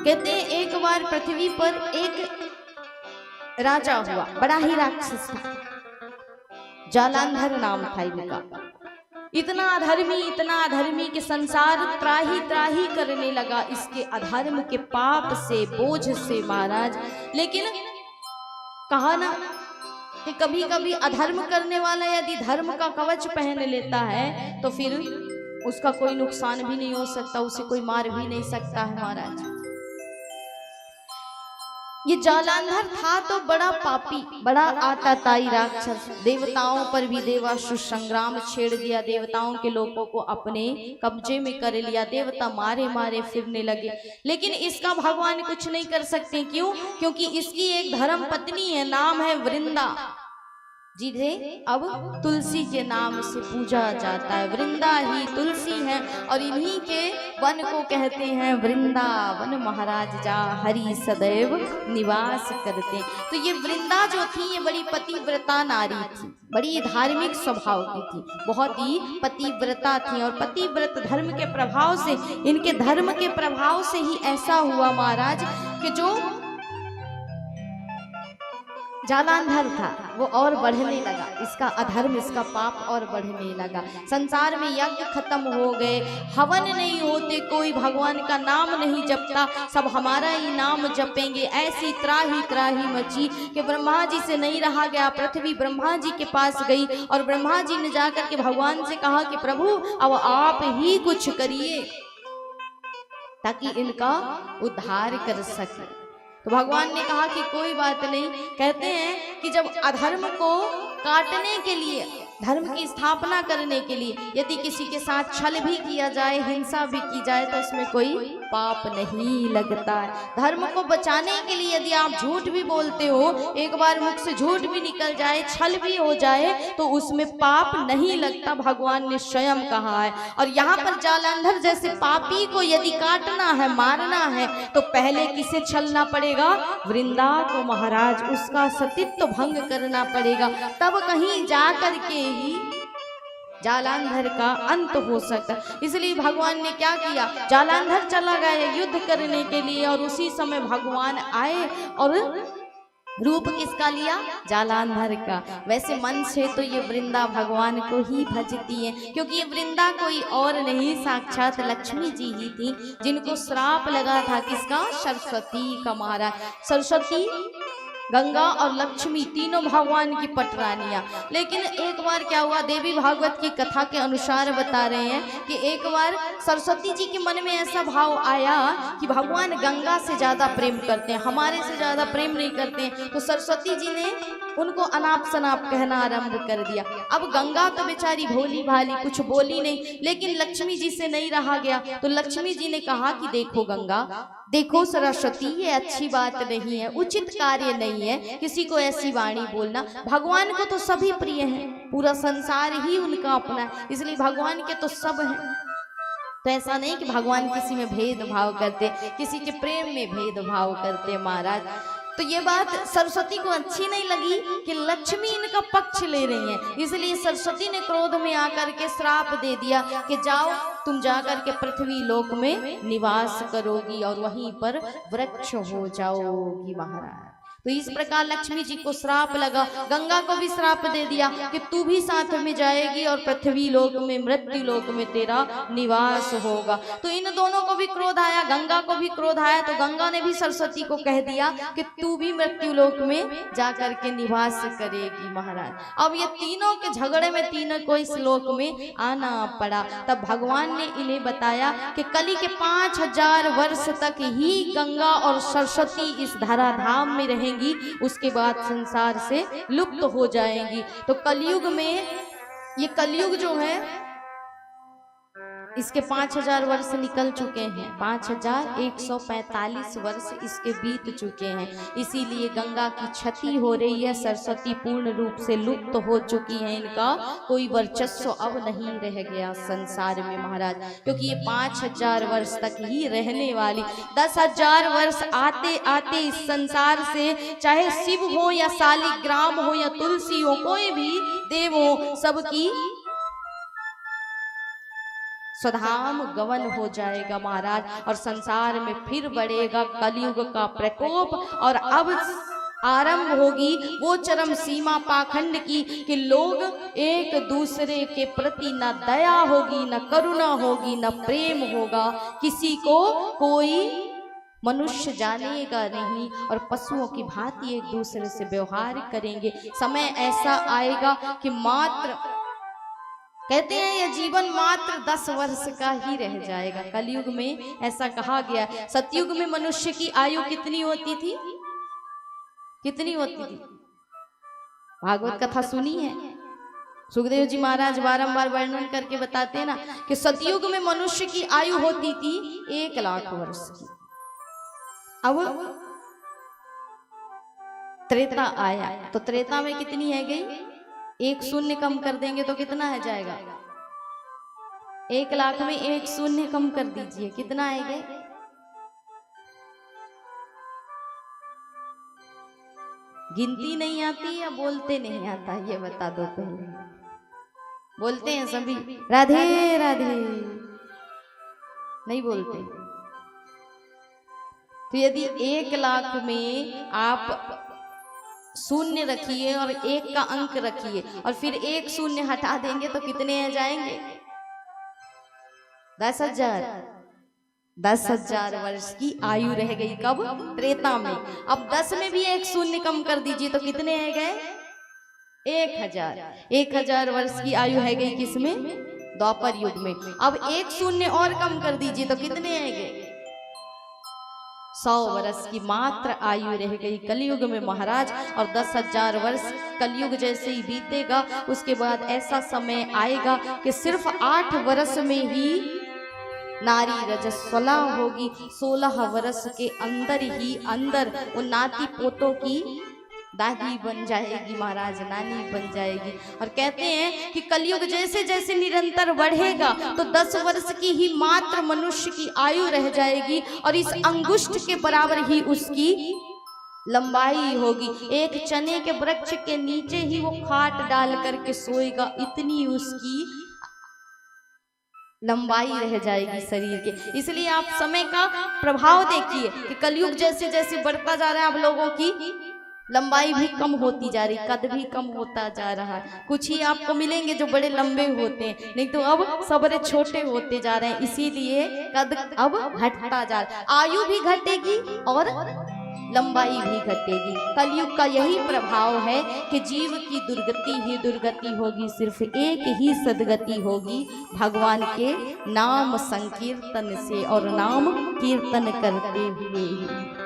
कहते हैं एक बार पृथ्वी पर एक राजा हुआ, बड़ा ही राक्षस था, जालंधर नाम था इनका। इतना अधर्मी कि संसार त्राही त्राही करने लगा इसके अधर्म के पाप से, बोझ से महाराज। लेकिन कहा ना कि कभी कभी अधर्म करने वाला यदि धर्म का कवच पहन लेता है तो फिर उसका कोई नुकसान भी नहीं हो सकता, उसे कोई मार भी नहीं सकता है महाराज। ये जालंधर था तो बड़ा पापी, बड़ा आताताई राक्षस। देवताओं पर भी देवासुर संग्राम छेड़ दिया, देवताओं के लोगों को अपने कब्जे में कर लिया, देवता मारे मारे फिरने लगे। लेकिन इसका भगवान कुछ नहीं कर सकते। क्यों? क्योंकि इसकी एक धर्म पत्नी है, नाम है वृंदा, जिन्हें अब तुलसी के नाम से पूजा जाता है। वृंदा ही तुलसी है और इन्हीं के वन को कहते हैं वृंदावन महाराज, जहाँ हरि सदैव निवास करते हैं। तो ये वृंदा जो थी ये बड़ी पतिव्रता नारी थी, बड़ी धार्मिक स्वभाव की थी, बहुत ही पतिव्रता थी। और पतिव्रत धर्म के प्रभाव से, इनके धर्म के प्रभाव से ही ऐसा हुआ महाराज कि जो जालंधर था वो और बढ़ने लगा, इसका अधर्म, इसका पाप और बढ़ने लगा। संसार में यज्ञ खत्म हो गए, हवन नहीं होते, कोई भगवान का नाम नहीं जपता, सब हमारा ही नाम जपेंगे। ऐसी त्राही त्राही मची कि ब्रह्मा जी से नहीं रहा गया। पृथ्वी ब्रह्मा जी के पास गई और ब्रह्मा जी ने जाकर के भगवान से कहा कि प्रभु अब आप ही कुछ करिए ताकि इनका उद्धार कर सके। तो भगवान ने कहा कि कोई बात नहीं। कहते हैं कि जब अधर्म को काटने के लिए, धर्म की स्थापना करने के लिए यदि किसी के साथ छल भी किया जाए, हिंसा भी की जाए तो उसमें कोई पाप नहीं लगता है। धर्म को बचाने के लिए यदि आप झूठ भी बोलते हो, एक बार मुख से झूठ भी निकल जाए, छल भी हो जाए तो उसमें पाप नहीं लगता, भगवान ने स्वयं कहा है। और यहाँ पर जालंधर जैसे पापी को यदि काटना है, मारना है तो पहले किसे छलना पड़ेगा? वृंदा को महाराज, उसका सतीत्व भंग करना पड़ेगा, तब कहीं जा कर के ही जालंधर का अंत हो सकता। इसलिए भगवान ने क्या किया, जालंधर चला गया युद्ध करने के लिए और उसी समय भगवान आए और रूप किसका लिया? जालंधर का। वैसे मन से तो ये वृंदा भगवान को ही भजती है, क्योंकि ये वृंदा कोई और नहीं, साक्षात लक्ष्मी जी ही थी, जिनको श्राप लगा था किसका? सरस्वती का महाराज। सरस्वती, गंगा और लक्ष्मी तीनों भगवान की पटरानियां। लेकिन एक बार क्या हुआ, देवी भागवत की कथा के अनुसार बता रहे हैं कि एक बार सरस्वती जी के मन में ऐसा भाव आया कि भगवान गंगा से ज्यादा प्रेम करते हैं, हमारे से ज्यादा प्रेम नहीं करते हैं। तो सरस्वती जी ने उनको अनाप शनाप कहना आरंभ कर दिया। अब गंगा तो बेचारी भोली भाली कुछ बोली नहीं, लेकिन लक्ष्मी जी से नहीं रहा गया। तो लक्ष्मी जी ने कहा कि देखो गंगा, देखो सरस्वती, ये अच्छी बात नहीं है, उचित कार्य नहीं है किसी को ऐसी वाणी बोलना। भगवान को तो सभी प्रिय हैं, पूरा संसार ही उनका अपना है, इसलिए भगवान के तो सब हैं। तो ऐसा नहीं कि भगवान किसी में भेदभाव करते, किसी के प्रेम में भेदभाव करते महाराज। तो ये बात सरस्वती को अच्छी नहीं लगी कि लक्ष्मी इनका पक्ष ले रही है, इसलिए सरस्वती ने क्रोध में आकर के श्राप दे दिया कि जाओ तुम जाकर के पृथ्वी लोक में निवास करोगी और वहीं पर वृक्ष हो जाओगी महाराज। तो इस प्रकार लक्ष्मी जी को श्राप लगा। गंगा को भी श्राप दे दिया कि तू भी साथ में जाएगी और पृथ्वी लोक में, मृत्यु लोक में तेरा निवास होगा। तो इन दोनों को भी क्रोध आया, गंगा को भी क्रोध आया। तो गंगा ने भी सरस्वती को कह दिया कि तू भी मृत्यु लोक में जाकर के निवास करेगी महाराज। अब ये तीनों के झगड़े में तीनों को इस लोक में आना पड़ा। तब भगवान ने इन्हें बताया कि कली के 5000 वर्ष तक ही गंगा और सरस्वती इस धराधाम में रहेंगी, उसके बाद संसार से लुप्त हो जाएंगी। तो कलयुग में, ये कलयुग जो है इसके 5000 वर्ष निकल चुके हैं, 5145 वर्ष इसके बीत चुके हैं। इसीलिए गंगा की क्षति हो रही है, सरस्वती पूर्ण रूप से लुप्त हो चुकी है, इनका कोई वर्चस्व अब नहीं रह गया संसार में महाराज, क्योंकि ये 5000 वर्ष तक ही रहने वाली। 10,000 वर्ष आते आते इस संसार से, चाहे शिव हो या शालिग्राम हो या तुलसी हो, कोई भी देव हो, सबकी स्वधाम गवन हो जाएगा महाराज, और संसार में फिर बढ़ेगा कलयुग का प्रकोप। और अब आरंभ होगी वो चरम सीमा पाखंड की कि लोग एक दूसरे के प्रति न दया होगी, न करुणा होगी, न प्रेम होगा, किसी को कोई मनुष्य जानेगा नहीं, और पशुओं की भांति एक दूसरे से व्यवहार करेंगे। समय ऐसा आएगा कि मात्र, कहते हैं यह जीवन मात्र 10 वर्ष का ही रह जाएगा। कलयुग में ऐसा कहा गया। सतयुग में मनुष्य की आयु कितनी होती थी? कितनी होती थी? भागवत कथा सुनी है? सुखदेव जी महाराज बारंबार वर्णन करके बताते हैं ना कि सतयुग में मनुष्य की आयु होती थी 1 लाख वर्ष की। अब त्रेता आया तो त्रेता में कितनी है गई? 1 शून्य कम कर देंगे तो कितना है जाएगा? 1 लाख में 1 शून्य कम कर दीजिए, कितना आएगा? गिनती नहीं आती या बोलते नहीं आता? ये बता दो पहले। बोलते हैं सभी राधे राधे, नहीं बोलते। तो यदि 1 लाख में आप शून्य रखिए और 1 का अंक रखिए और फिर 1 शून्य हटा देंगे तो कितने आ जाएंगे? 10,000। 10,000 वर्ष की आयु रह गई। कब? त्रेता में। अब 10 में भी 1 शून्य कम कर दीजिए तो कितने आ गए? 1,000। 1,000 वर्ष की आयु है गई किसमें? द्वापर युग में। अब 1 शून्य और कम कर दीजिए तो कितने आ गए? 100 वर्ष की मात्र आयु रह गई कलयुग में महाराज। और 10,000 वर्ष कलयुग जैसे ही बीतेगा उसके बाद ऐसा समय आएगा कि सिर्फ 8 वर्ष में ही नारी रजस्वला होगी। 16 वर्ष के अंदर ही अंदर वो नाती पोतों की दादी बन जाएगी महाराज, नानी बन जाएगी। और कहते हैं कि कलयुग जैसे जैसे निरंतर बढ़ेगा तो 10 वर्ष की ही मात्र मनुष्य की आयु रह जाएगी और इस अंगुष्ठ के बराबर ही उसकी लंबाई होगी। एक चने के वृक्ष के नीचे ही वो खाट डाल करके सोएगा, इतनी उसकी लंबाई रह जाएगी शरीर के। इसलिए आप समय का प्रभाव देखिए कि कलयुग जैसे जैसे बढ़ता जा रहा है, आप लोगों की लंबाई भी कम होती जा रही, कद भी कम होता जा रहा है। कुछ ही आपको मिलेंगे जो बड़े लंबे होते हैं, नहीं तो अब सब बड़े छोटे होते जा रहे हैं। इसीलिए कद अब घटता जा रहा है, आयु भी घटेगी और लंबाई भी घटेगी। कलयुग का यही प्रभाव है कि जीव की दुर्गति ही दुर्गति होगी, सिर्फ एक ही सदगति होगी, भगवान के नाम संकीर्तन से और नाम कीर्तन करते हुए ही।